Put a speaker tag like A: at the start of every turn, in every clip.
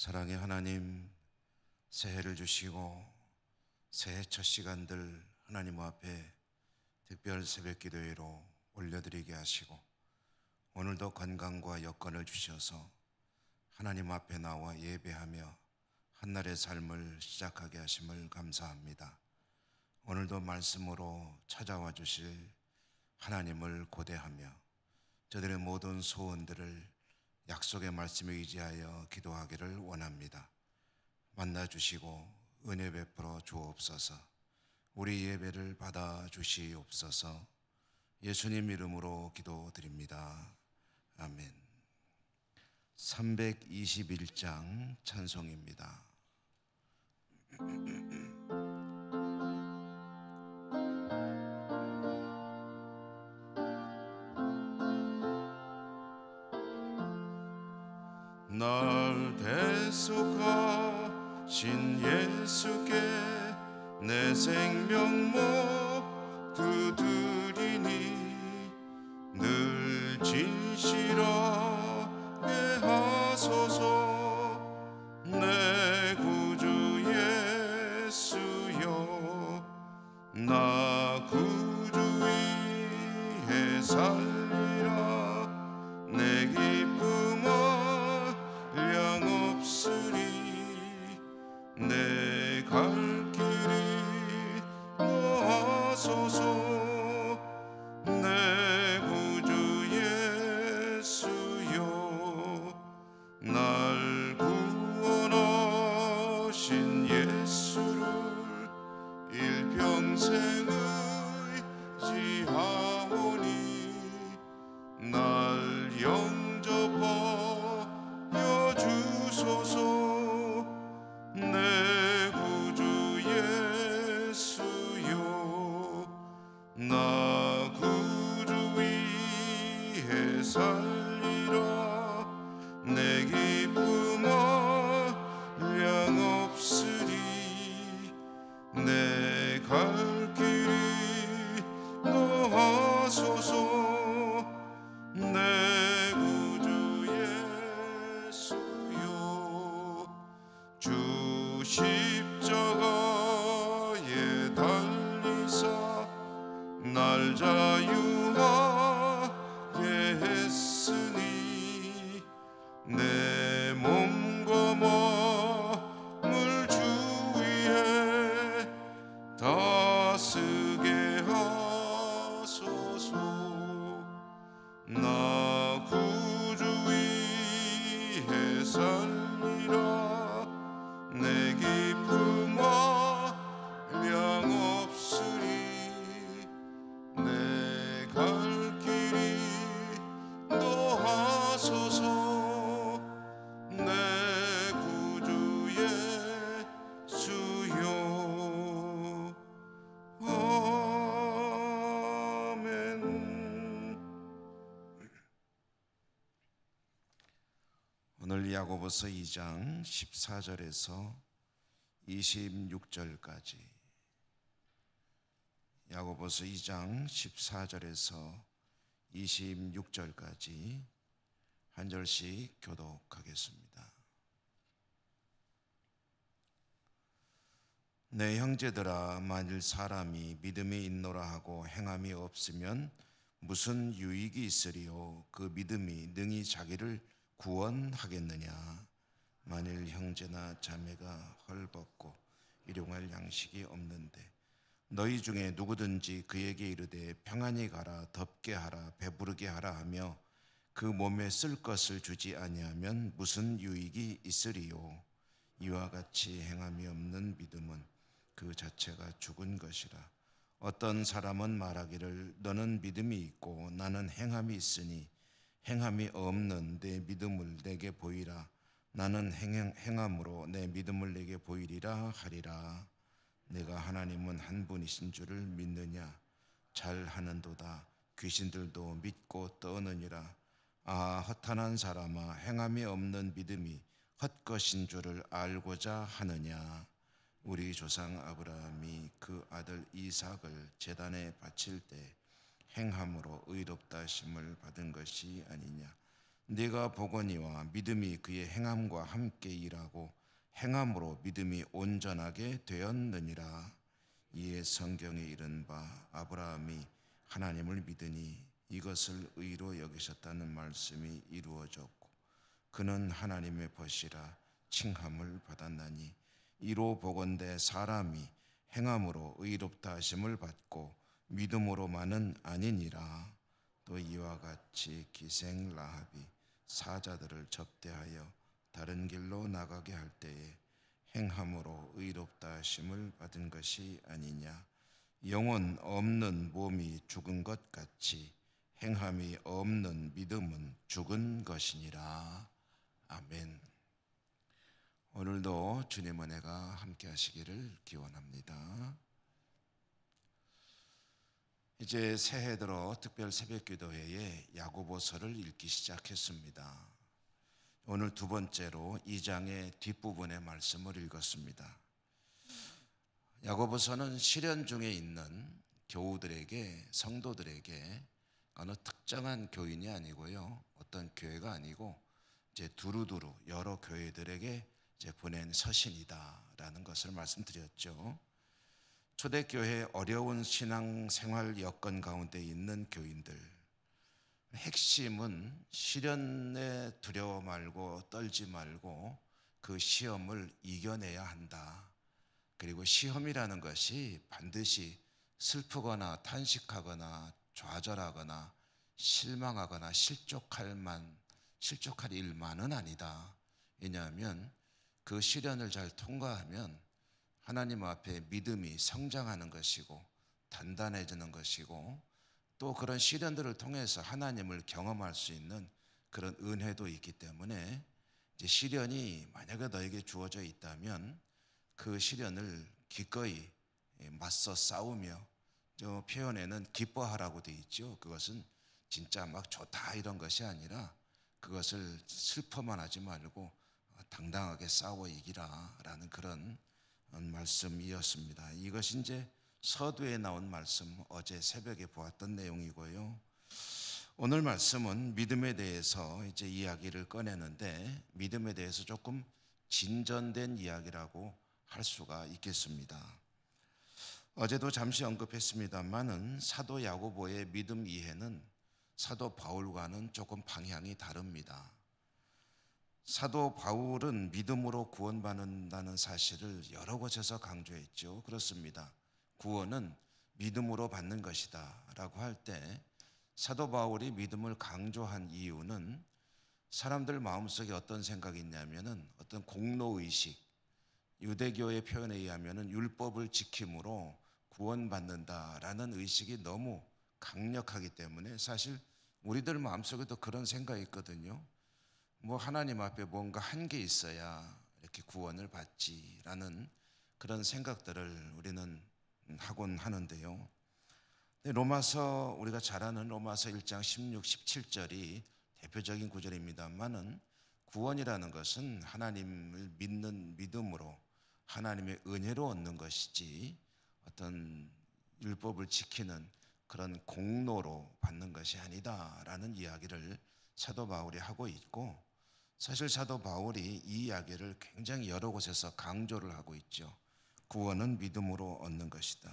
A: 사랑의 하나님, 새해를 주시고 새해 첫 시간들 하나님 앞에 특별 새벽 기도회로 올려드리게 하시고 오늘도 건강과 여건을 주셔서 하나님 앞에 나와 예배하며 한날의 삶을 시작하게 하심을 감사합니다. 오늘도 말씀으로 찾아와 주실 하나님을 고대하며 저들의 모든 소원들을 약속의 말씀에 의지하여 기도하기를 원합니다. 만나주시고 은혜 베풀어 주옵소서. 우리 예배를 받아 주시옵소서. 예수님 이름으로 기도드립니다. 아멘. 321장 찬송입니다. 날 대속하신 예수께 내 생명 모두 드리니 늘 진실하게 하소서. 내 구주 예수여, 나 구주 위에 살리라. 내 기쁨은 내 갈 길이 놓아소서. 내 구주 예수여, 날 구원하신 예수를 일평생 의지하오니 날 영접하여 주소서. 내 구주 예수여, 나 구주 위에 살리라. 내 기쁨은 양없으리. 내 갈 길이 놓아소서. 내 구주 예수여, 주 십자가에 달리사 날 자유하게 했으니 내 몸과 마음을 주 위에 다스게 하소서. 나 구주 위에 살리라. 내 기쁨과 양없으리. 내 갈 길이 놓아소서. 내 구주 예수여, 아멘. 오늘 야고보서 2장 14절에서 26절까지, 야고보서 2장 14절에서 26절까지 한 절씩 교독하겠습니다. 내 형제들아, 만일 사람이 믿음이 있노라 하고 행함이 없으면 무슨 유익이 있으리요? 그 믿음이 능히 자기를 구원하겠느냐? 만일 형제나 자매가 헐벗고 일용할 양식이 없는데 너희 중에 누구든지 그에게 이르되 평안히 가라, 덥게 하라, 배부르게 하라 하며 그 몸에 쓸 것을 주지 아니하면 무슨 유익이 있으리요? 이와 같이 행함이 없는 믿음은 그 자체가 죽은 것이라. 어떤 사람은 말하기를 너는 믿음이 있고 나는 행함이 있으니 행함이 없는 내 믿음을 내게 보이라. 나는 행함으로 내 믿음을 내게 보이리라 하리라. 내가 하나님은 한 분이신 줄을 믿느냐? 잘하는도다. 귀신들도 믿고 떠느니라. 아, 허탄한 사람아, 행함이 없는 믿음이 헛것인 줄을 알고자 하느냐? 우리 조상 아브라함이 그 아들 이삭을 제단에 바칠 때 행함으로 의롭다 하심을 받은 것이 아니냐? 네가 보거니와 믿음이 그의 행함과 함께 일하고 행함으로 믿음이 온전하게 되었느니라. 이에 성경에 이른 바 아브라함이 하나님을 믿으니 이것을 의로 여기셨다는 말씀이 이루어졌고 그는 하나님의 벗이라 칭함을 받았나니 이로 보건대 사람이 행함으로 의롭다 하심을 받고 믿음으로만은 아니니라. 또 이와 같이 기생 라합이 사자들을 접대하여 다른 길로 나가게 할 때에 행함으로 의롭다 하심을 받은 것이 아니냐. 영혼 없는 몸이 죽은 것 같이 행함이 없는 믿음은 죽은 것이니라. 아멘. 오늘도 주님 은혜가 함께 하시기를 기원합니다. 이제 새해 들어 특별 새벽기도회에 야고보서를 읽기 시작했습니다. 오늘 두 번째로 2장의 뒷부분의 말씀을 읽었습니다. 야고보서는 시련 중에 있는 교우들에게, 성도들에게 어느 특정한 교인이 아니고요, 어떤 교회가 아니고 이제 두루두루 여러 교회들에게 이제 보낸 서신이다라는 것을 말씀드렸죠. 초대교회의 어려운 신앙생활 여건 가운데 있는 교인들, 핵심은 시련에 두려워 말고 떨지 말고 그 시험을 이겨내야 한다. 그리고 시험이라는 것이 반드시 슬프거나 탄식하거나 좌절하거나 실망하거나 실족할 일만은 아니다. 왜냐하면 그 시련을 잘 통과하면 하나님 앞에 믿음이 성장하는 것이고 단단해지는 것이고 또 그런 시련들을 통해서 하나님을 경험할 수 있는 그런 은혜도 있기 때문에 이제 시련이 만약에 너에게 주어져 있다면 그 시련을 기꺼이 맞서 싸우며, 저 표현에는 기뻐하라고 되어 있죠. 그것은 진짜 막 좋다 이런 것이 아니라 그것을 슬퍼만 하지 말고 당당하게 싸워 이기라라는 그런 말씀이었습니다. 이것이 이제 서두에 나온 말씀, 어제 새벽에 보았던 내용이고요. 오늘 말씀은 믿음에 대해서 이제 이야기를 꺼내는데 믿음에 대해서 조금 진전된 이야기라고 할 수가 있겠습니다. 어제도 잠시 언급했습니다만은 사도 야고보의 믿음 이해는 사도 바울과는 조금 방향이 다릅니다. 사도 바울은 믿음으로 구원받는다는 사실을 여러 곳에서 강조했죠. 그렇습니다. 구원은 믿음으로 받는 것이다 라고 할 때 사도 바울이 믿음을 강조한 이유는 사람들 마음속에 어떤 생각이 있냐면은 어떤 공로의식, 유대교의 표현에 의하면은 율법을 지킴으로 구원받는다라는 의식이 너무 강력하기 때문에 사실 우리들 마음속에도 그런 생각이 있거든요. 뭐 하나님 앞에 뭔가 한 게 있어야 이렇게 구원을 받지라는 그런 생각들을 우리는 하곤 하는데요. 로마서, 우리가 잘 아는 로마서 1장 16, 17절이 대표적인 구절입니다만은 구원이라는 것은 하나님을 믿는 믿음으로 하나님의 은혜로 얻는 것이지 어떤 율법을 지키는 그런 공로로 받는 것이 아니다라는 이야기를 사도 바울이 하고 있고, 사실 사도 바울이 이 이야기를 굉장히 여러 곳에서 강조를 하고 있죠. 구원은 믿음으로 얻는 것이다.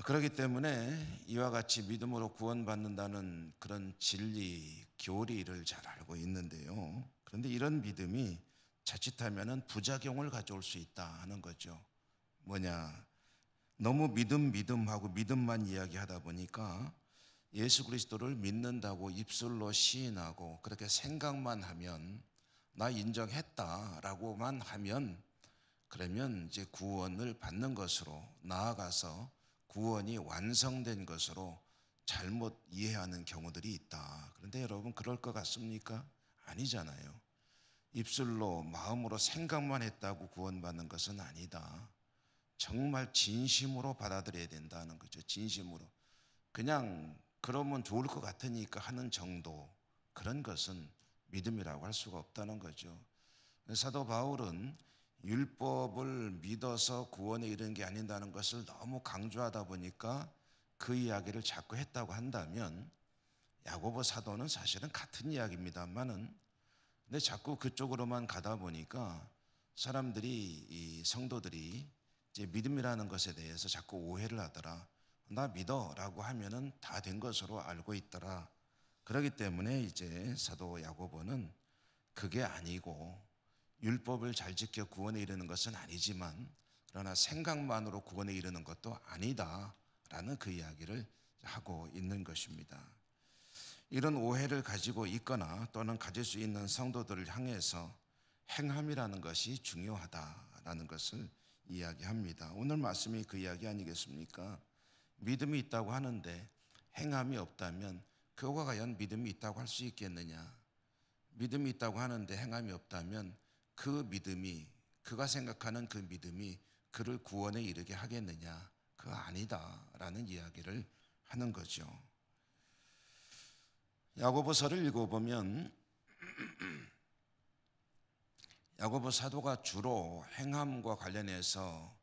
A: 그렇기 때문에 이와 같이 믿음으로 구원받는다는 그런 진리, 교리를 잘 알고 있는데요. 그런데 이런 믿음이 자칫하면 부작용을 가져올 수 있다 하는 거죠. 뭐냐, 너무 믿음하고 믿음만 이야기하다 보니까 예수 그리스도를 믿는다고 입술로 시인하고 그렇게 생각만 하면, 나 인정했다라고만 하면, 그러면 이제 구원을 받는 것으로, 나아가서 구원이 완성된 것으로 잘못 이해하는 경우들이 있다. 그런데 여러분, 그럴 것 같습니까? 아니잖아요. 입술로 마음으로 생각만 했다고 구원받는 것은 아니다. 정말 진심으로 받아들여야 된다는 거죠. 진심으로. 그냥 그러면 좋을 것 같으니까 하는 정도, 그런 것은 믿음이라고 할 수가 없다는 거죠. 사도 바울은 율법을 믿어서 구원에 이르는 게 아닌다는 것을 너무 강조하다 보니까 그 이야기를 자꾸 했다고 한다면 야고보 사도는 사실은 같은 이야기입니다만은 근데 자꾸 그쪽으로만 가다 보니까 사람들이 이 성도들이 이제 믿음이라는 것에 대해서 자꾸 오해를 하더라. 나 믿어라고 하면은 다 된 것으로 알고 있더라. 그렇기 때문에 이제 사도 야고보는 그게 아니고 율법을 잘 지켜 구원에 이르는 것은 아니지만 그러나 생각만으로 구원에 이르는 것도 아니다라는 그 이야기를 하고 있는 것입니다. 이런 오해를 가지고 있거나 또는 가질 수 있는 성도들을 향해서 행함이라는 것이 중요하다라는 것을 이야기합니다. 오늘 말씀이 그 이야기 아니겠습니까? 믿음이 있다고 하는데 행함이 없다면 그가 과연 믿음이 있다고 할 수 있겠느냐? 믿음이 있다고 하는데 행함이 없다면 그 믿음이 그가 생각하는 그 믿음이 그를 구원에 이르게 하겠느냐? 그거 아니다라는 이야기를 하는 거죠. 야고보서를 읽어보면 야고보 사도가 주로 행함과 관련해서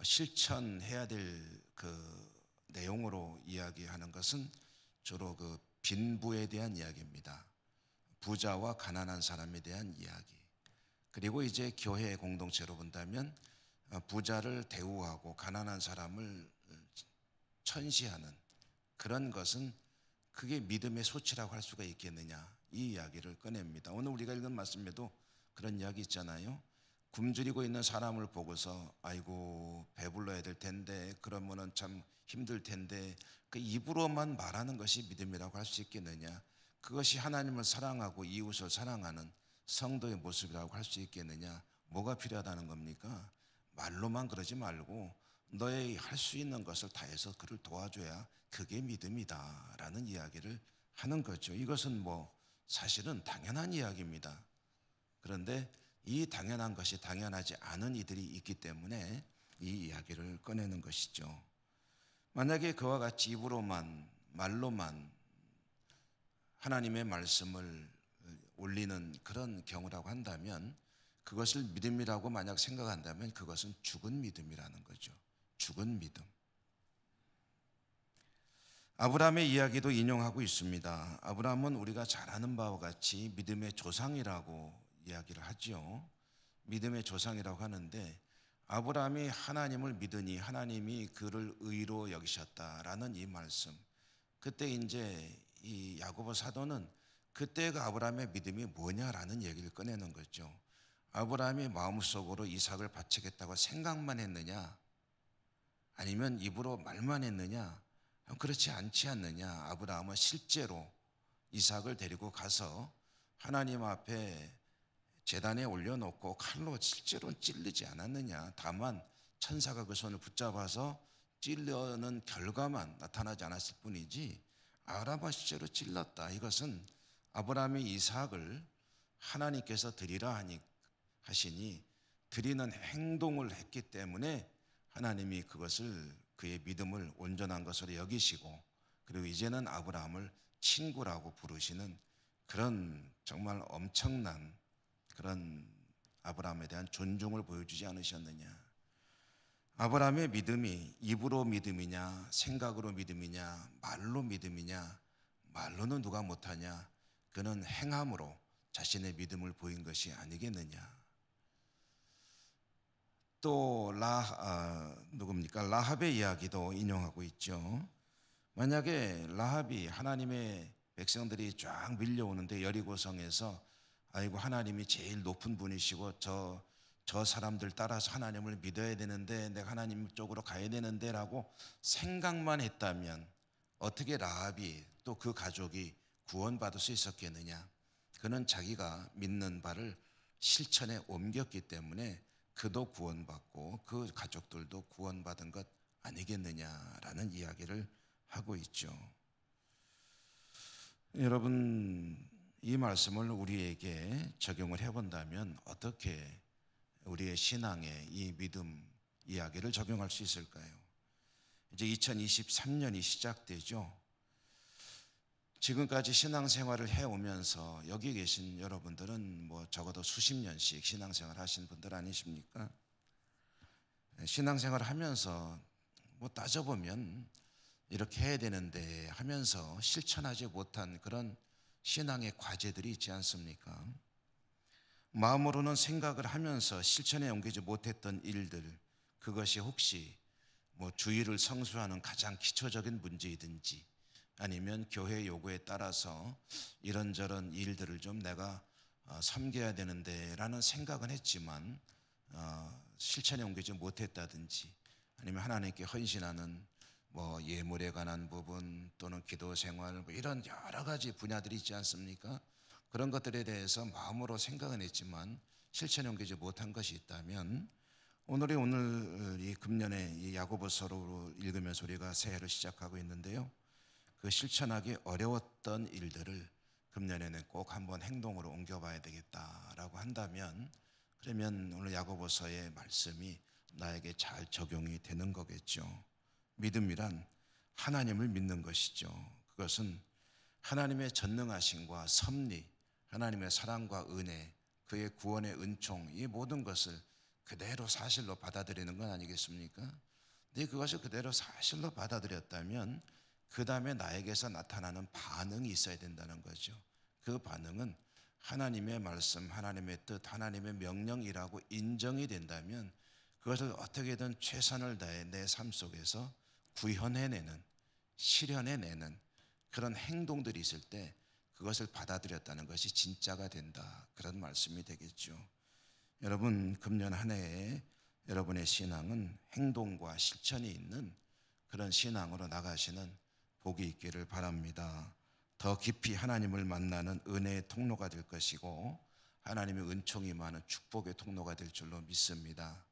A: 실천해야 될 그 내용으로 이야기하는 것은 주로 그 빈부에 대한 이야기입니다. 부자와 가난한 사람에 대한 이야기. 그리고 이제 교회 공동체로 본다면 부자를 대우하고 가난한 사람을 천시하는 그런 것은 그게 믿음의 소치라고 할 수가 있겠느냐, 이 이야기를 꺼냅니다. 오늘 우리가 읽은 말씀에도 그런 이야기 있잖아요. 굶주리고 있는 사람을 보고서 아이고 배불러야 될 텐데 그러면은 참 힘들 텐데 그 입으로만 말하는 것이 믿음이라고 할 수 있겠느냐, 그것이 하나님을 사랑하고 이웃을 사랑하는 성도의 모습이라고 할 수 있겠느냐. 뭐가 필요하다는 겁니까? 말로만 그러지 말고 너의 할 수 있는 것을 다해서 그를 도와줘야 그게 믿음이다라는 이야기를 하는 거죠. 이것은 뭐 사실은 당연한 이야기입니다. 그런데 이 당연한 것이 당연하지 않은 이들이 있기 때문에 이 이야기를 꺼내는 것이죠. 만약에 그와 같이 입으로만 말로만 하나님의 말씀을 올리는 그런 경우라고 한다면 그것을 믿음이라고 만약 생각한다면 그것은 죽은 믿음이라는 거죠. 죽은 믿음. 아브라함의 이야기도 인용하고 있습니다. 아브라함은 우리가 잘 아는 바와 같이 믿음의 조상이라고 이야기를 하죠. 믿음의 조상이라고 하는데 아브라함이 하나님을 믿으니 하나님이 그를 의로 여기셨다라는 이 말씀. 그때 이제 이 야고보 사도는 그때 그 아브라함의 믿음이 뭐냐라는 얘기를 꺼내는 거죠. 아브라함이 마음속으로 이삭을 바치겠다고 생각만 했느냐, 아니면 입으로 말만 했느냐? 그렇지 않지 않느냐. 아브라함은 실제로 이삭을 데리고 가서 하나님 앞에 제단에 올려놓고 칼로 실제로 찔르지 않았느냐. 다만 천사가 그 손을 붙잡아서 찔려는 결과만 나타나지 않았을 뿐이지 아브라함은 실제로 찔렀다. 이것은 아브라함이 이삭을 하나님께서 드리라 하시니 드리는 행동을 했기 때문에 하나님이 그것을 그의 믿음을 온전한 것으로 여기시고 그리고 이제는 아브라함을 친구라고 부르시는 그런 정말 엄청난 그런 아브라함에 대한 존중을 보여주지 않으셨느냐. 아브라함의 믿음이 입으로 믿음이냐 생각으로 믿음이냐 말로 믿음이냐. 말로는 누가 못하냐. 그는 행함으로 자신의 믿음을 보인 것이 아니겠느냐. 또 누굽니까? 라합의 이야기도 인용하고 있죠. 만약에 라합이 하나님의 백성들이 쫙 밀려오는데 여리고성에서 아이고 하나님이 제일 높은 분이시고 저 사람들 따라서 하나님을 믿어야 되는데 내가 하나님 쪽으로 가야 되는데 라고 생각만 했다면 어떻게 라합이 또 그 가족이 구원받을 수 있었겠느냐. 그는 자기가 믿는 바를 실천에 옮겼기 때문에 그도 구원받고 그 가족들도 구원받은 것 아니겠느냐라는 이야기를 하고 있죠. 여러분, 이 말씀을 우리에게 적용을 해본다면 어떻게 우리의 신앙에 이 믿음 이야기를 적용할 수 있을까요? 이제 2023년이 시작되죠. 지금까지 신앙생활을 해오면서 여기 계신 여러분들은 뭐 적어도 수십 년씩 신앙생활 하신 분들 아니십니까? 신앙생활 하면서 뭐 따져보면 이렇게 해야 되는데 하면서 실천하지 못한 그런 신앙의 과제들이 있지 않습니까? 마음으로는 생각을 하면서 실천에 옮기지 못했던 일들, 그것이 혹시 주의를 성수하는 가장 기초적인 문제이든지, 아니면 교회 요구에 따라서 이런저런 일들을 좀 내가 섬겨야 되는데 라는 생각은 했지만 실천에 옮기지 못했다든지, 아니면 하나님께 헌신하는 예물에 관한 부분 또는 기도 생활 이런 여러 가지 분야들이 있지 않습니까? 그런 것들에 대해서 마음으로 생각은 했지만 실천에 옮기지 못한 것이 있다면, 오늘 이 금년에 이 야고보서로 읽으면서 우리가 새해를 시작하고 있는데요, 그 실천하기 어려웠던 일들을 금년에는 꼭 한번 행동으로 옮겨봐야 되겠다라고 한다면, 그러면 오늘 야고보서의 말씀이 나에게 잘 적용이 되는 거겠죠. 믿음이란 하나님을 믿는 것이죠. 그것은 하나님의 전능하심과 섭리, 하나님의 사랑과 은혜, 그의 구원의 은총, 이 모든 것을 그대로 사실로 받아들이는 건 아니겠습니까? 근데 그것을 그대로 사실로 받아들였다면 그 다음에 나에게서 나타나는 반응이 있어야 된다는 거죠. 그 반응은 하나님의 말씀, 하나님의 뜻, 하나님의 명령이라고 인정이 된다면 그것을 어떻게든 최선을 다해 내 삶 속에서 구현해내는, 실현해내는 그런 행동들이 있을 때 그것을 받아들였다는 것이 진짜가 된다, 그런 말씀이 되겠죠. 여러분, 금년 한 해에 여러분의 신앙은 행동과 실천이 있는 그런 신앙으로 나가시는 복이 있기를 바랍니다. 더 깊이 하나님을 만나는 은혜의 통로가 될 것이고, 하나님의 은총이 많은 축복의 통로가 될 줄로 믿습니다.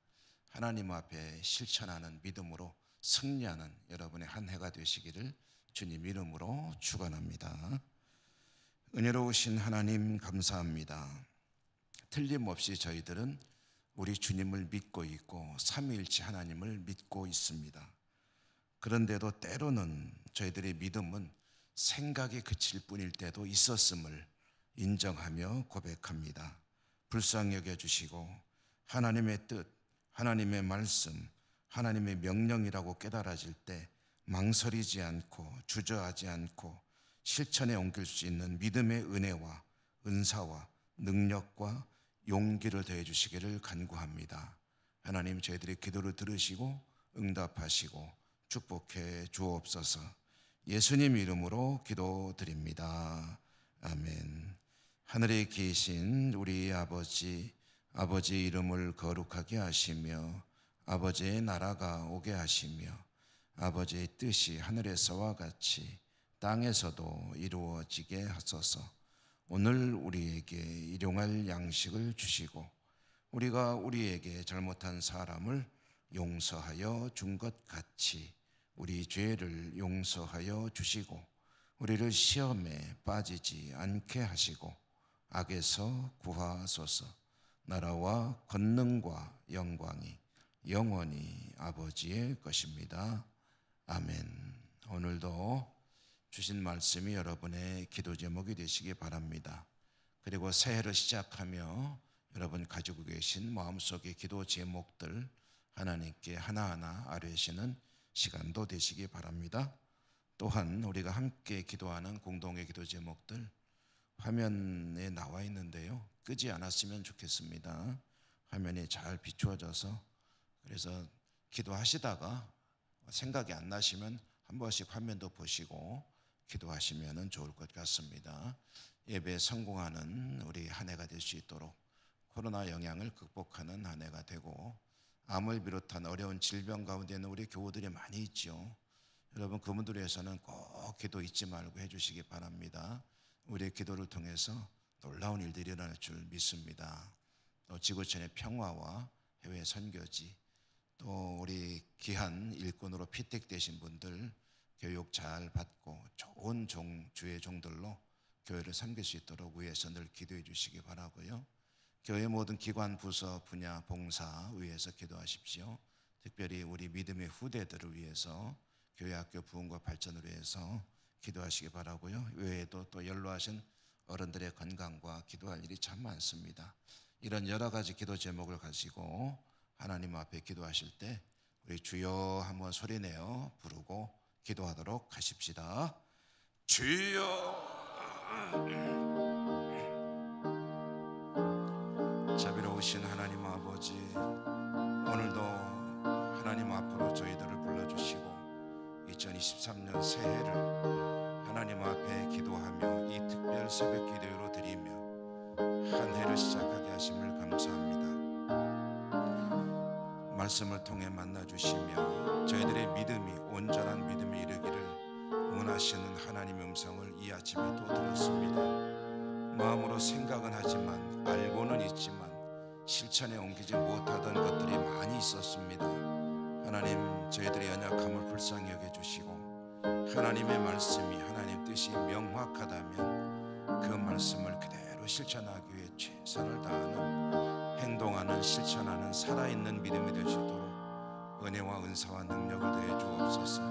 A: 하나님 앞에 실천하는 믿음으로 승리하는 여러분의 한 해가 되시기를 주님 이름으로 축원합니다. 은혜로우신 하나님, 감사합니다. 틀림없이 저희들은 우리 주님을 믿고 있고 삼위일체 하나님을 믿고 있습니다. 그런데도 때로는 저희들의 믿음은 생각에 그칠 뿐일 때도 있었음을 인정하며 고백합니다. 불쌍히 여겨주시고 하나님의 뜻, 하나님의 말씀, 하나님의 명령이라고 깨달아질 때 망설이지 않고 주저하지 않고 실천에 옮길 수 있는 믿음의 은혜와 은사와 능력과 용기를 더해 주시기를 간구합니다. 하나님, 저희들의 기도를 들으시고 응답하시고 축복해 주옵소서. 예수님 이름으로 기도드립니다. 아멘. 하늘에 계신 우리 아버지, 아버지의 이름을 거룩하게 하시며 아버지의 나라가 오게 하시며 아버지의 뜻이 하늘에서와 같이 땅에서도 이루어지게 하소서. 오늘 우리에게 일용할 양식을 주시고 우리가 우리에게 잘못한 사람을 용서하여 준 것 같이 우리 죄를 용서하여 주시고 우리를 시험에 빠지지 않게 하시고 악에서 구하소서. 나라와 권능과 영광이 영원히 아버지의 것입니다. 아멘. 오늘도 주신 말씀이 여러분의 기도 제목이 되시기 바랍니다. 그리고 새해를 시작하며 여러분 가지고 계신 마음속의 기도 제목들 하나님께 하나하나 아뢰시는 시간도 되시기 바랍니다. 또한 우리가 함께 기도하는 공동의 기도 제목들 화면에 나와 있는데요, 끄지 않았으면 좋겠습니다. 화면이 잘 비추어져서, 그래서 기도하시다가 생각이 안 나시면 한 번씩 화면도 보시고 기도하시면 좋을 것 같습니다. 예배에 성공하는 우리 한 해가 될 수 있도록 코로나 영향을 극복하는 한 해가 되고, 암을 비롯한 어려운 질병 가운데는 우리 교우들이 많이 있죠. 여러분, 그분들을 위해서는 꼭 기도 잊지 말고 해주시기 바랍니다. 우리의 기도를 통해서 놀라운 일들이 일어날 줄 믿습니다. 또 지구촌의 평화와 해외 선교지, 또 우리 귀한 일꾼으로 피택되신 분들 교육 잘 받고 좋은 주의 종들로 교회를 섬길 수 있도록 위해서 늘 기도해 주시기 바라고요. 교회 모든 기관, 부서, 분야, 봉사 위해서 기도하십시오. 특별히 우리 믿음의 후대들을 위해서 교회 학교 부흥과 발전을 위해서 기도하시기 바라고요. 외에도 또 연로하신 어른들의 건강과 기도할 일이 참 많습니다. 이런 여러 가지 기도 제목을 가지고 하나님 앞에 기도하실 때 우리 주여 한번 소리내어 부르고 기도하도록 하십시다. 주여, 자비로우신 하나님 아버지, 오늘도 하나님 앞으로 저희들을 불러주시고 2023년 새해를 하나님 앞에 기도하며 이 특별 새벽 기도로 드리며 한 해를 시작하게 하심을 감사합니다. 말씀을 통해 만나주시며 저희들의 믿음이 온전한 믿음에 이르기를 원하시는 하나님의 음성을 이 아침에 또 들었습니다. 마음으로 생각은 하지만 알고는 있지만 실천에 옮기지 못하던 것들이 많이 있었습니다. 하나님, 저희들의 연약함을 불쌍히 여겨주시고 하나님의 말씀이 하나님 뜻이 명확하다면 그 말씀을 그대로 실천하기 위해 최선을 다하는, 행동하는, 실천하는 살아있는 믿음이 될 수 있도록 은혜와 은사와 능력을 더해 주옵소서.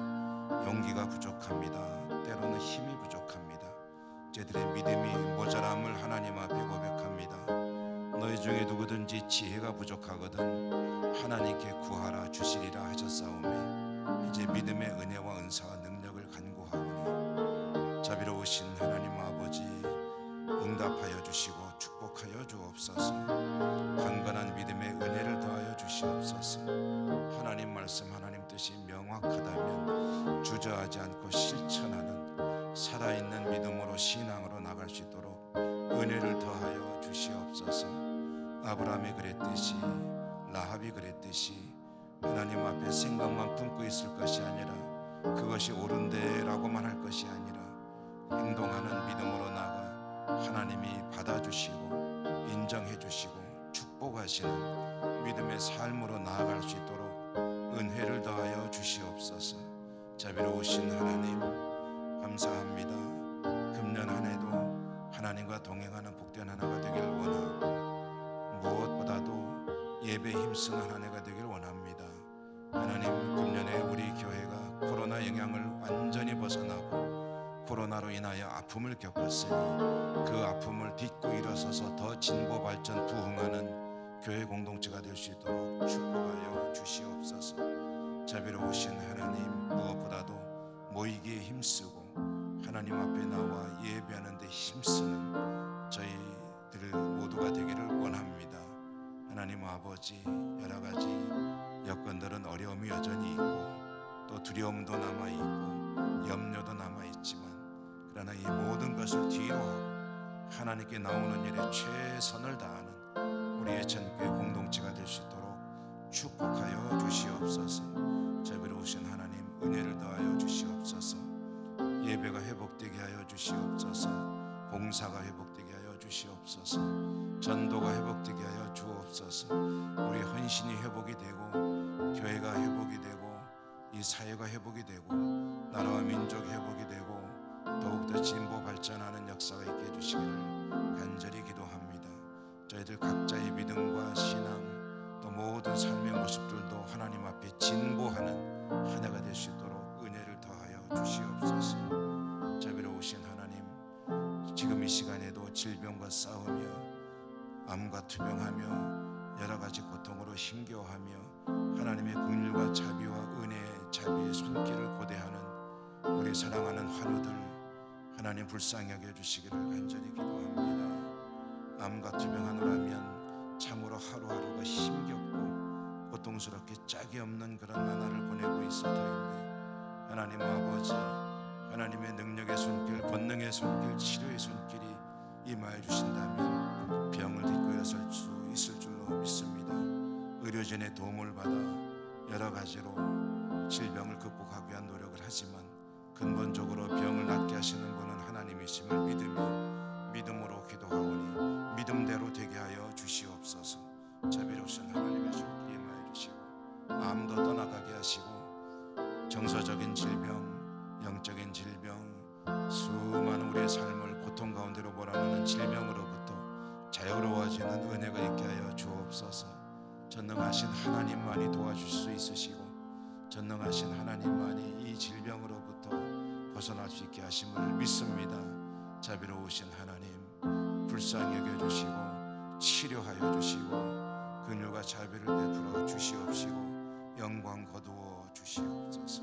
A: 용기가 부족합니다. 때로는 힘이 부족합니다. 저희들의 믿음이 모자람을 하나님 앞에 고백합니다. 너희 중에 누구든지 지혜가 부족하거든 하나님께 구하라 주시리라 하셨사오매 이제 믿음의 은혜와 은사와 능력을 간구하오니 자비로우신 하나님 아버지, 응답하여 주시고 축복하여 주옵소서. 강건한 믿음의 은혜를 더하여 주시옵소서. 하나님 말씀, 하나님 뜻이 명확하다면 주저하지 않고 실천하는 살아있는 믿음으로 신앙으로 나갈 수 있도록 은혜를 더하여 주시옵소서. 아브라함이 그랬듯이, 라합이 그랬듯이 하나님 앞에 생각만 품고 있을 것이 아니라 그것이 옳은데라고만 할 것이 아니라 행동하는 믿음으로 나가 하나님이 받아주시고 인정해주시고 축복하시는 믿음의 삶으로 나아갈 수 있도록 은혜를 더하여 주시옵소서. 자비로우신 하나님 감사합니다. 금년 한 해도 하나님과 동행하는 복된 한 해가 되기를 원하고 무엇보다도 예배에 힘쓰는 한 해가 되기를 원합니다. 하나님, 금년에 우리 교회가 코로나 영향을 완전히 벗어나고 코로나로 인하여 아픔을 겪었으니 그 아픔을 딛고 일어서서 더 진보 발전 부흥하는 교회 공동체가 될 수 있도록 축복하여 주시옵소서. 자비로우신 하나님, 무엇보다도 모이기에 힘쓰고 하나님 앞에 나와 예배하는 데 힘쓰는 저희들 모두가 되기를 원합니다. 하나님 아버지, 여러 가지 여건들은 어려움이 여전히 있고 또 두려움도 남아있고 염려도 남아있지만 그러나 이 모든 것을 뒤로 하고 하나님께 나오는 일에 최선을 다하는 우리의 전교회 공동체가 될 수 있도록 축복하여 주시옵소서. 자비로우신 하나님, 은혜를 더하여 주시옵소서. 예배가 회복되게 하여 주시옵소서. 봉사가 회복되게 하여 주시옵소서. 전도가 회복되게 하여 주옵소서. 우리 헌신이 회복이 되고 교회가 회복이 되고 이 사회가 회복이 되고 나라와 민족 회복이 되고 더욱더 진보 발전하는 역사가 있게 해주시기를 간절히 기도합니다. 저희들 각자의 믿음과 신앙 또 모든 삶의 모습들도 하나님 앞에 진보하는 한 해가 될 수 있도록 은혜를 더하여 주시옵소서. 자비로우신 하나님, 지금 이 시간에도 질병과 싸우며 암과 투병하며 여러 가지 고통으로 힘겨워하며 하나님의 긍휼과 자비와 은혜의 자비의 손길을 고대하는 우리 사랑하는 환우들 하나님 불쌍히 여겨 주시기를 간절히 기도합니다. 암과 투병하노라면 참으로 하루하루가 힘겹고 고통스럽게 짝이 없는 그런 나날을 보내고 있을 터인데 하나님 아버지, 하나님의 능력의 손길, 권능의 손길, 치료의 손길이 임하여 주신다면 병을 딛고 일어설 수 있을 줄로 믿습니다. 의료진의 도움을 받아 여러 가지로 질병을 극복하기 위한 노력을 하지만 근본적으로 병을 낫게 하시는 분은 하나님이심을 믿음으로 기도하오니 믿음대로 되게 하여 주시옵소서. 자비로우신 하나님의 손길이 임하여 주시고 암도 떠나가게 하시고 정서적인 질병, 영적인 질병, 수많은 우리의 삶을 고통 가운데로 몰아넣는 질병으로부터 자유로워지는 은혜가 있게 하여 주옵소서. 전능하신 하나님만이 도와줄 수 있으시고 전능하신 하나님만이 이 질병으로부터 벗어날 수 있게 하심을 믿습니다. 자비로우신 하나님, 불쌍히 여겨주시고 치료하여 주시고 긍휼과 자비를 베풀어 주시옵시고 영광 거두어 주시옵소서.